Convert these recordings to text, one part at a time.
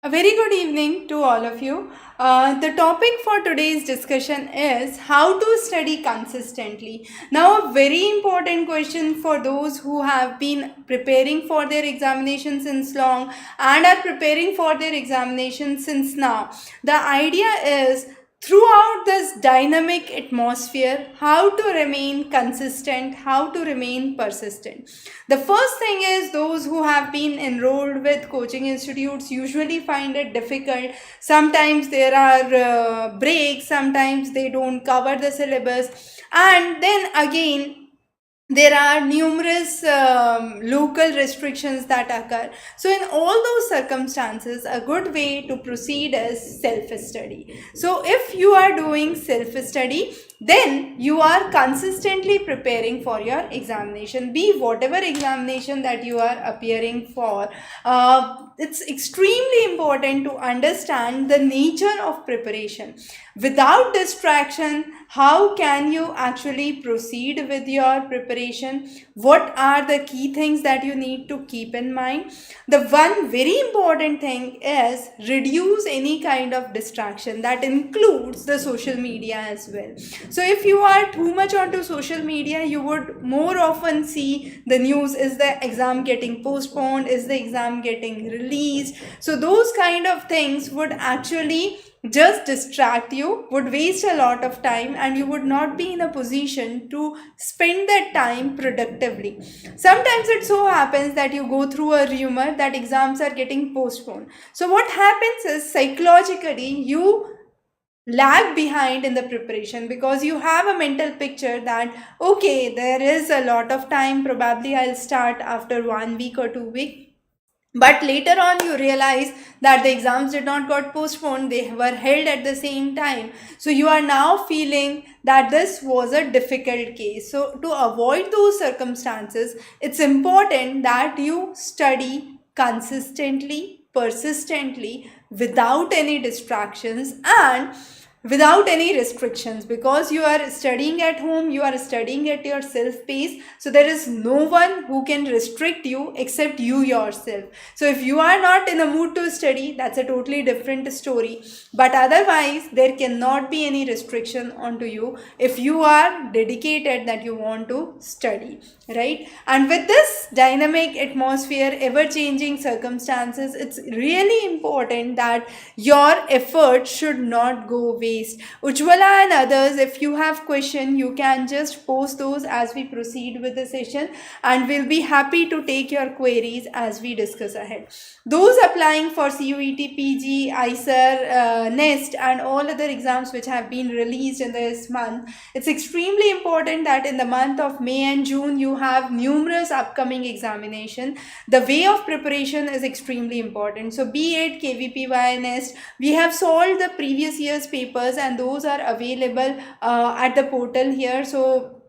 A very good evening to all of you. The topic for today's discussion is how to study consistently. Now, a very important question for those who have been preparing for their examination since long and are preparing for their examination since now. The idea is throughout this dynamic atmosphere, how to remain consistent, how to remain persistent. The first thing is those who have been enrolled with coaching institutes usually find it difficult. Sometimes there are breaks, sometimes they don't cover the syllabus, and then again there are numerous local restrictions that occur. So in all those circumstances, a good way to proceed is self-study. So if you are doing self-study, then you are consistently preparing for your examination, be whatever examination that you are appearing for. It's extremely important to understand the nature of preparation. Without distraction, how can you actually proceed with your preparation? What are the key things that you need to keep in mind? The one very important thing is reduce any kind of distraction. That includes the social media as well. So if you are too much onto social media, you would more often see the news: is the exam getting postponed, is the exam getting released? So those kind of things would actually just distract you, would waste a lot of time, and you would not be in a position to spend that time productively. Sometimes it so happens that you go through a rumor that exams are getting postponed. So what happens is psychologically you lag behind in the preparation, because you have a mental picture that okay, there is a lot of time, probably I'll start after 1 week or 2 weeks. But later on you realize that the exams did not got postponed, they were held at the same time. So you are now feeling that this was a difficult case. So to avoid those circumstances, it's important that you study consistently, persistently, without any distractions and without any restrictions, because you are studying at home, you are studying at your self pace. So there is no one who can restrict you except you yourself. So if you are not in a mood to study, that's a totally different story, but otherwise there cannot be any restriction onto you if you are dedicated that you want to study, right? And with this dynamic atmosphere, ever changing circumstances, it's really important that your effort should not go waste. Ujwala and others, if you have question, you can just post those as we proceed with the session, and we'll be happy to take your queries as we discuss ahead. Those applying for CUET, PG, ICER, NEST and all other exams which have been released in this month, it's extremely important that in the month of May and June you have numerous upcoming examination. The way of preparation is extremely important. So be it KVPY, NEST, we have solved the previous year's papers and those are available at the portal here. So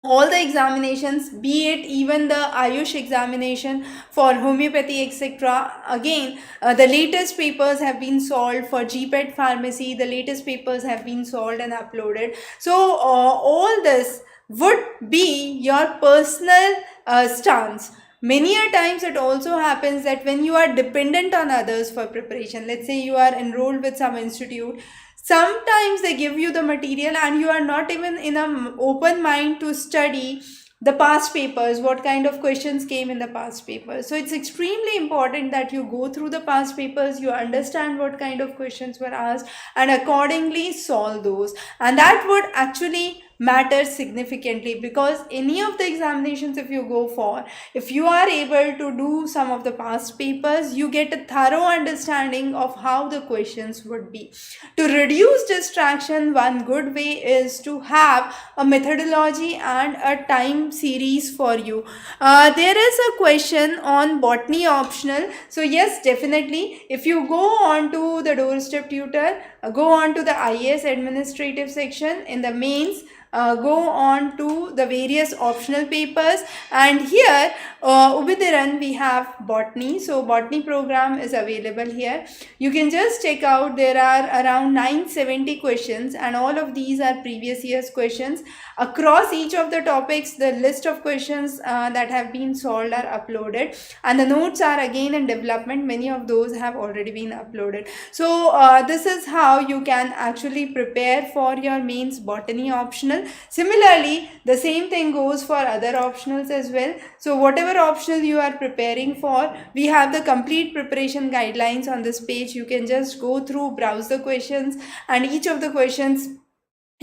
all the examinations, be it even the Ayush examination for homeopathy, etc. Again, the latest papers have been solved for GPET pharmacy. The latest papers have been solved and uploaded. So all this would be your personal stance. Many a times it also happens that when you are dependent on others for preparation, let's say you are enrolled with some institute, sometimes they give you the material and you are not even in an open mind to study the past papers, what kind of questions came in the past papers. So it's extremely important that you go through the past papers, you understand what kind of questions were asked, and accordingly solve those. And that would actually matter significantly, because any of the examinations if you go for, if you are able to do some of the past papers, you get a thorough understanding of how the questions would be. To reduce distraction, one good way is to have a methodology and a time series for you. There is a question on botany optional. So yes, definitely, if you go on to the doorstep tutor, go on to the IAS administrative section, in the mains, go on to the various optional papers. And here Ubidiran we have botany. So botany program is available here. You can just check out, there are around 970 questions, and all of these are previous year's questions. Across each of the topics, the list of questions that have been solved are uploaded, and the notes are again in development. Many of those have already been uploaded. So this is how you can actually prepare for your mains botany optional. Similarly, the same thing goes for other optionals as well. So whatever optional you are preparing for, we have the complete preparation guidelines on this page. You can just go through, browse the questions, and each of the questions,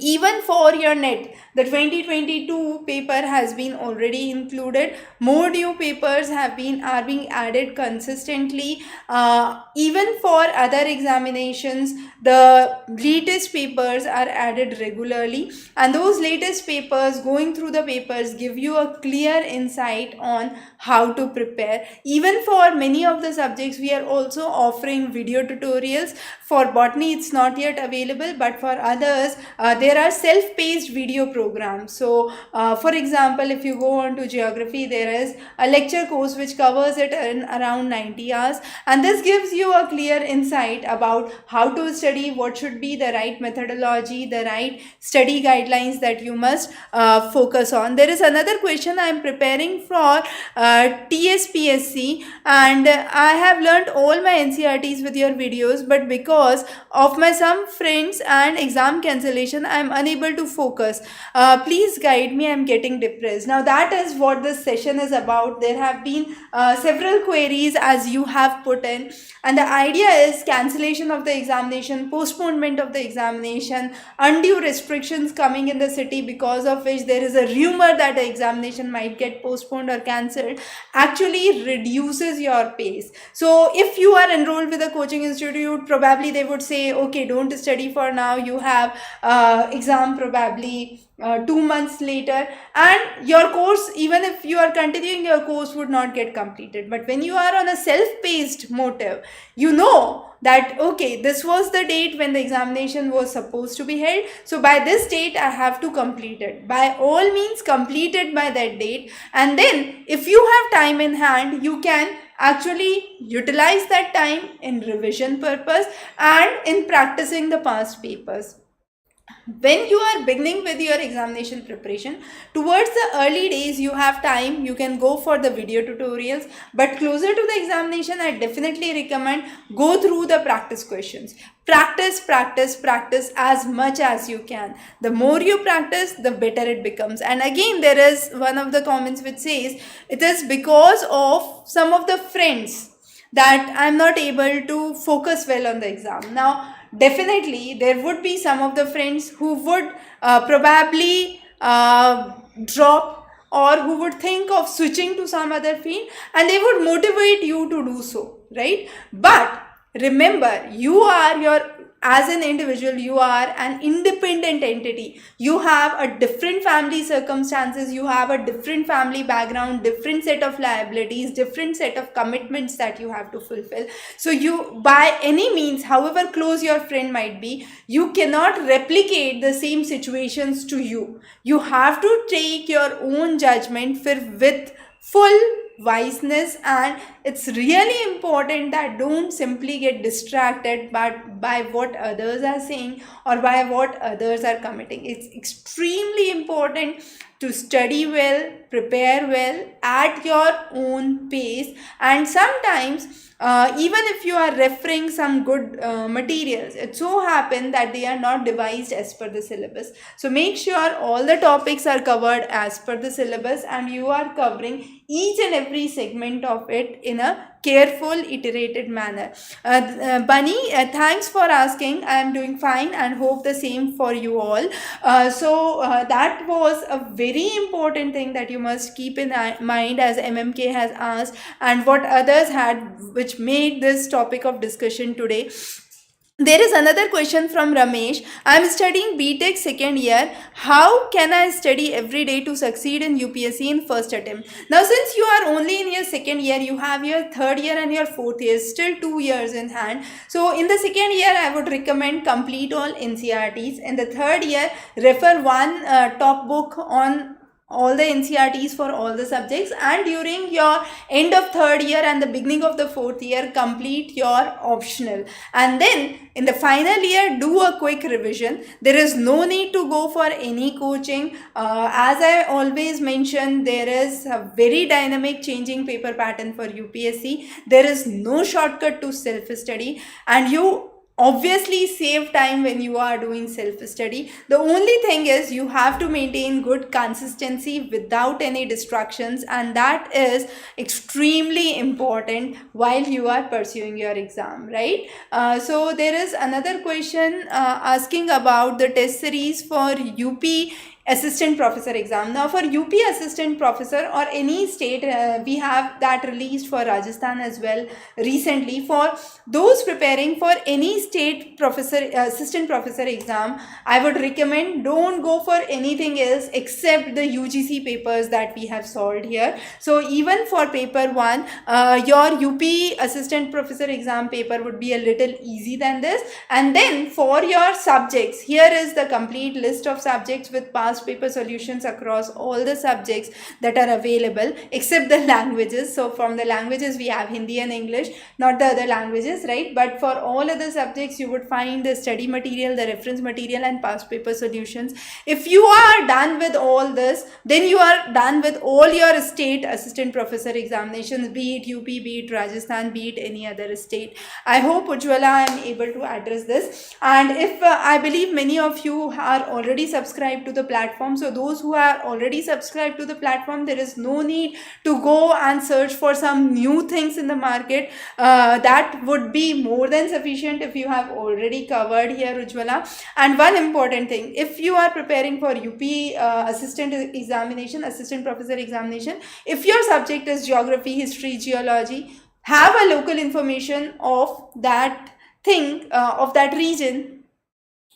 even for your net, the 2022 paper has been already included. More new papers are being added consistently. Even for other examinations, the latest papers are added regularly, and those latest papers, going through the papers, give you a clear insight on how to prepare. Even for many of the subjects, we are also offering video tutorials. For botany it's not yet available, but for others there are self-paced video programs. So for example, if you go on to geography, there is a lecture course which covers it in around 90 hours, and this gives you a clear insight about how to study, what should be the right methodology, the right study guidelines that you must focus on. There is another question I am preparing for TSPSC, and I have learned all my NCRTs with your videos, but because of my some friends and exam cancellation, I am unable to focus. Please guide me, I am getting depressed. Now that is what this session is about. There have been several queries as you have put in, and the idea is cancellation of the examination, postponement of the examination, undue restrictions coming in the city, because of which there is a rumor that the examination might get postponed or cancelled, actually reduces your pace. So if you are enrolled with a coaching institute, probably they would say, okay, don't study for now, you have exam probably 2 months later, and your course, even if you are continuing your course, would not get completed. But when you are on a self-paced motive, you know that okay, this was the date when the examination was supposed to be held, so by this date I have to complete it. By all means complete it by that date, and then if you have time in hand, you can actually utilize that time in revision purpose and in practicing the past papers. When you are beginning with your examination preparation, towards the early days you have time, you can go for the video tutorials, but closer to the examination I definitely recommend go through the practice questions. Practice as much as you can. The more you practice, the better it becomes. And again, there is one of the comments which says it is because of some of the friends that I'm not able to focus well on the exam. Now definitely there would be some of the friends who would probably drop, or who would think of switching to some other field, and they would motivate you to do so, right? But remember, you are your, as an individual, you are an independent entity. You have a different family circumstances, you have a different family background, different set of liabilities, different set of commitments that you have to fulfill. So you, by any means, however close your friend might be, you cannot replicate the same situations to you. You have to take your own judgment with full wiseness, and it's really important that don't simply get distracted by what others are saying or by what others are committing. It's extremely important to study well, prepare well at your own pace, and sometimes even if you are referring some good materials, it so happen that they are not devised as per the syllabus. So make sure all the topics are covered as per the syllabus, and you are covering each and every segment of it in a careful, iterated manner. Bunny, thanks for asking. I am doing fine and hope the same for you all. So that was a very important thing that you must keep in mind, as MMK has asked, and what others had, which made this topic of discussion today. There is another question from Ramesh. I am studying BTech second year. How can I study every day to succeed in UPSC in first attempt? Now, since you are only in your second year, you have your third year and your fourth year, still 2 years in hand. So, in the second year, I would recommend complete all NCRTs. In the third year, refer one top book on all the NCRTs for all the subjects, and during your end of third year and the beginning of the fourth year, complete your optional, and then in the final year do a quick revision. There is no need to go for any coaching. As I always mention, there is a very dynamic changing paper pattern for UPSC. There is no shortcut to self study, and you obviously save time when you are doing self study. The only thing is you have to maintain good consistency without any distractions, and that is extremely important while you are pursuing your exam, right? So there is another question asking about the test series for UP assistant professor exam. Now for UP assistant professor or any state, we have that released for Rajasthan as well recently. For those preparing for any state professor assistant professor exam, I would recommend don't go for anything else except the UGC papers that we have solved here. So even for paper 1, your UP assistant professor exam paper would be a little easy than this. And then for your subjects, here is the complete list of subjects with past paper solutions across all the subjects that are available except the languages. So from the languages we have Hindi and English, not the other languages, right? But for all other subjects you would find the study material, the reference material, and past paper solutions. If you are done with all this, then you are done with all your state assistant professor examinations, be it UP, be it Rajasthan, be it any other state. I hope, Ujjwala, I am able to address this. And if I believe many of you are already subscribed to the platform, so those who are already subscribed to the platform, there is no need to go and search for some new things in the market. That would be more than sufficient if you have already covered here, Ujjwala. And one important thing, if you are preparing for UP assistant examination, assistant professor examination, if your subject is geography, history, geology, have a local information of that thing, of that region,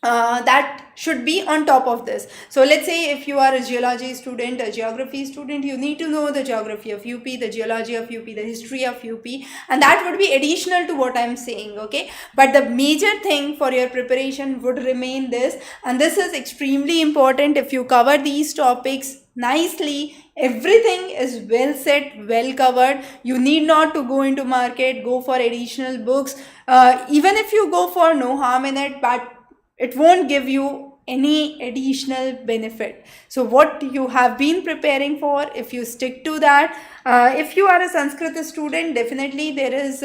that should be on top of this. So let's say if you are a geology student, a geography student, you need to know the geography of UP, the geology of UP, the history of UP, and that would be additional to what I'm saying, okay? But the major thing for your preparation would remain this, and this is extremely important. If you cover these topics nicely, everything is well set, well covered. You need not to go into market, go for additional books. Even if you go for, no harm in it, but it won't give you any additional benefit. So what you have been preparing for, if you stick to that, if you are a Sanskrit student, definitely there is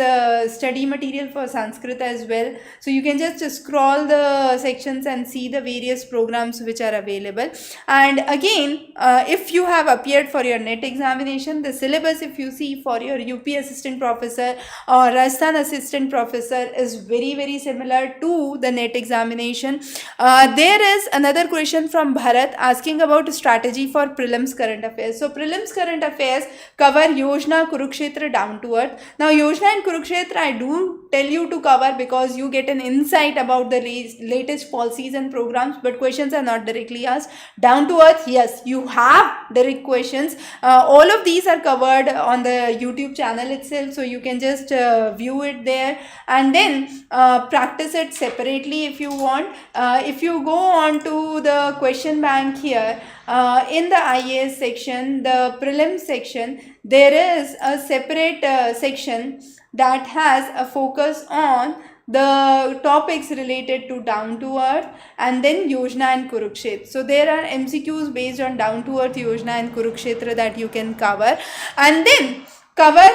study material for Sanskrit as well. So you can just scroll the sections and see the various programs which are available. And again, if you have appeared for your NET examination, the syllabus, if you see for your UP assistant professor or Rajasthan assistant professor, is very, very similar to the NET examination. There is another question from Bharat asking about strategy for prelims current affairs. So prelims current affairs cover Yojana, Kurukshetra, down to earth. Now Yojana and Kurukshetra I do tell you to cover because you get an insight about the latest policies and programs, but questions are not directly asked. Down to earth, yes, you have direct questions. All of these are covered on the YouTube channel itself, so you can just view it there and then practice it separately if you want. If you go on to the question bank here, in the IAS section, the prelims section, there is a separate section that has a focus on the topics related to down to earth and then Yojana and Kurukshetra. So there are MCQs based on down to earth, Yojana and Kurukshetra that you can cover, and then cover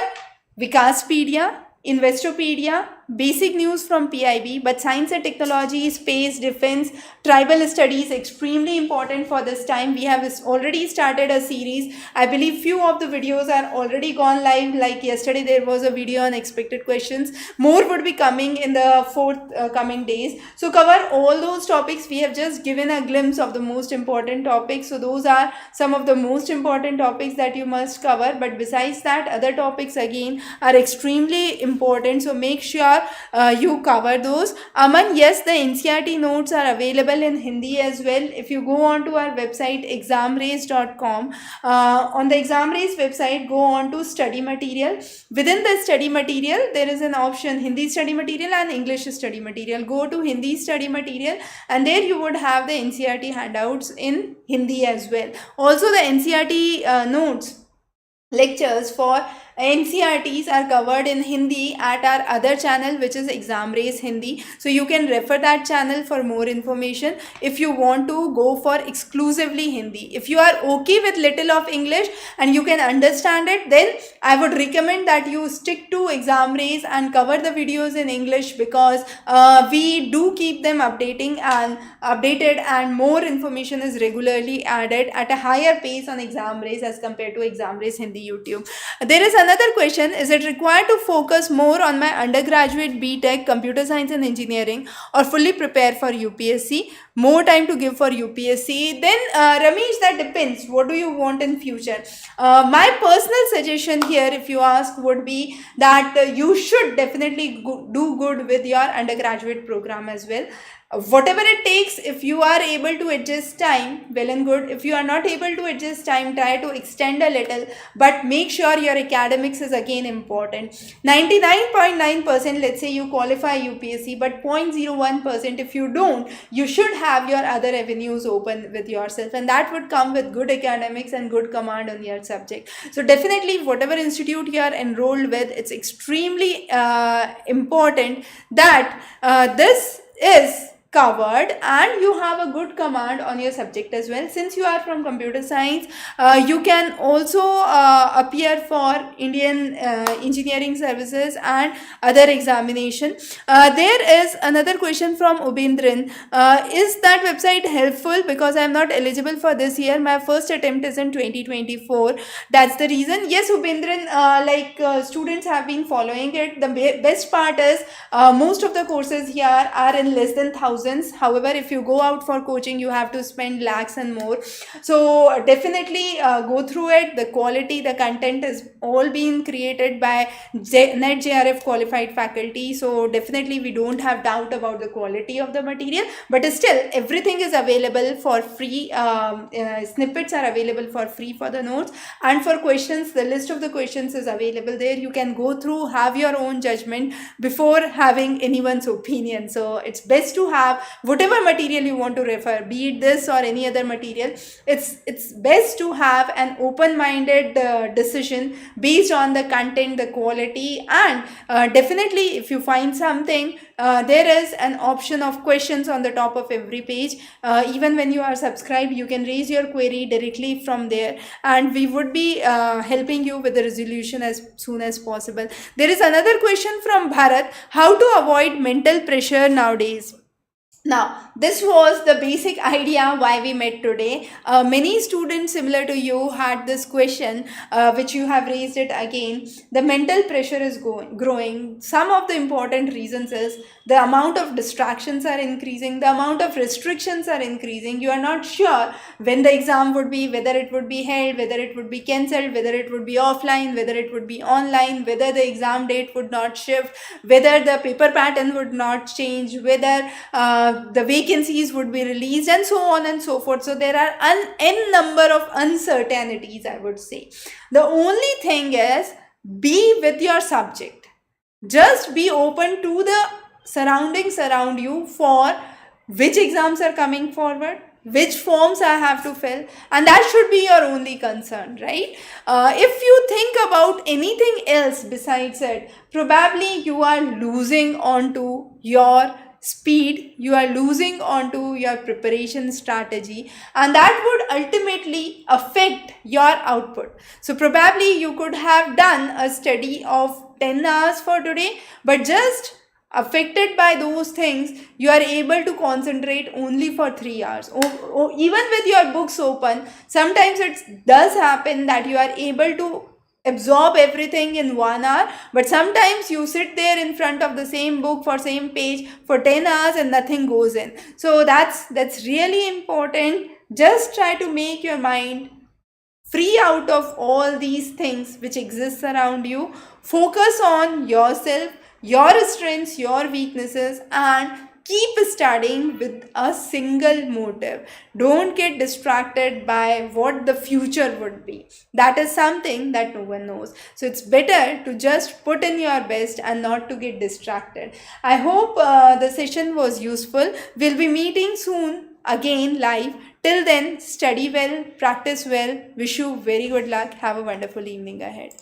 Vikaspedia, Investopedia, basic news from PIB, but science and technology, space, defense, tribal studies, extremely important for this time. We have already started a series. I believe few of the videos are already gone live. Like yesterday there was a video on expected questions. More would be coming in the coming days. So cover all those topics. We have just given a glimpse of the most important topics. So those are some of the most important topics that you must cover. But besides that, other topics again are extremely important. So make sure sure you cover those. Aman, yes, the NCERT notes are available in Hindi as well. If you go on to our website examrace.com, on the Examrace website, go on to study material. Within the study material, there is an option Hindi study material and English study material. Go to Hindi study material, and there you would have the NCERT handouts in Hindi as well. Also, the NCERT notes, lectures for NCRTs are covered in Hindi at our other channel, which is Examrace Hindi. So you can refer that channel for more information if you want to go for exclusively Hindi. If you are okay with little of English and you can understand it, then I would recommend that you stick to Examrace and cover the videos in English, because we do keep them updated, and more information is regularly added at a higher pace on Examrace as compared to Examrace Hindi YouTube. There is another question: is it required to focus more on my undergraduate BTech computer science and engineering, or fully prepare for UPSC? More time to give for UPSC? Then Ramesh, that depends. What do you want in future? My personal suggestion here, if you ask, would be that you should definitely do good with your undergraduate program as well. Whatever it takes, if you are able to adjust time, well and good. If you are not able to adjust time, try to extend a little, but make sure your academics is again important. 99.9%, let's say you qualify UPSC, but 0.01% if you don't, you should have your other avenues open with yourself, and that would come with good academics and good command on your subject. So definitely, whatever institute you are enrolled with, it's extremely important that this is covered and you have a good command on your subject as well. Since you are from computer science, you can also appear for Indian engineering services and other examination. There is another question from Ubindran: is that website helpful, because I am not eligible for this year, my first attempt is in 2024? That's the reason. Yes, Ubindran, students have been following it. The best part is most of the courses here are in less than thousands. However, if you go out for coaching, you have to spend lakhs and more. So definitely go through it. The quality, the content is all being created by NET JRF qualified faculty. So definitely we don't have doubt about the quality of the material, but still everything is available for free. Snippets are available for free for the notes, and for questions, the list of the questions is available there. You can go through, have your own judgment before having anyone's opinion. So it's best to have whatever material you want to refer, be it this or any other material. It's best to have an open-minded decision based on the content, the quality, and definitely if you find something, there is an option of questions on the top of every page. Even when you are subscribed, you can raise your query directly from there, and we would be helping you with the resolution as soon as possible. There is another question from Bharat: how to avoid mental pressure nowadays? Now, this was the basic idea why we met today. Many students similar to you had this question, which you have raised it again. The mental pressure is growing. Some of the important reasons is the amount of distractions are increasing, the amount of restrictions are increasing. You are not sure when the exam would be, whether it would be held, whether it would be cancelled, whether it would be offline, whether it would be online, whether the exam date would not shift, whether the paper pattern would not change, whether the vacancies would be released, and so on and so forth. So there are an n number of uncertainties, I would say. The only thing is, be with your subject. Just be open to the surroundings around you for which exams are coming forward, which forms I have to fill, and that should be your only concern, right? If you think about anything else besides it, probably you are losing onto your speed, you are losing onto your preparation strategy, and that would ultimately affect your output. So probably you could have done a study of 10 hours for today, but just affected by those things, you are able to concentrate only for 3 hours. Even with your books open, sometimes it does happen that you are able to absorb everything in 1 hour, but sometimes you sit there in front of the same book for same page for 10 hours and nothing goes in. So that's really important. Just try to make your mind free out of all these things which exist around you. Focus on yourself, your strengths, your weaknesses, and keep studying with a single motive. Don't get distracted by what the future would be. That is something that no one knows. So it's better to just put in your best and not to get distracted. I hope the session was useful. We'll be meeting soon again live. Till then, study well, practice well. Wish you very good luck. Have a wonderful evening ahead.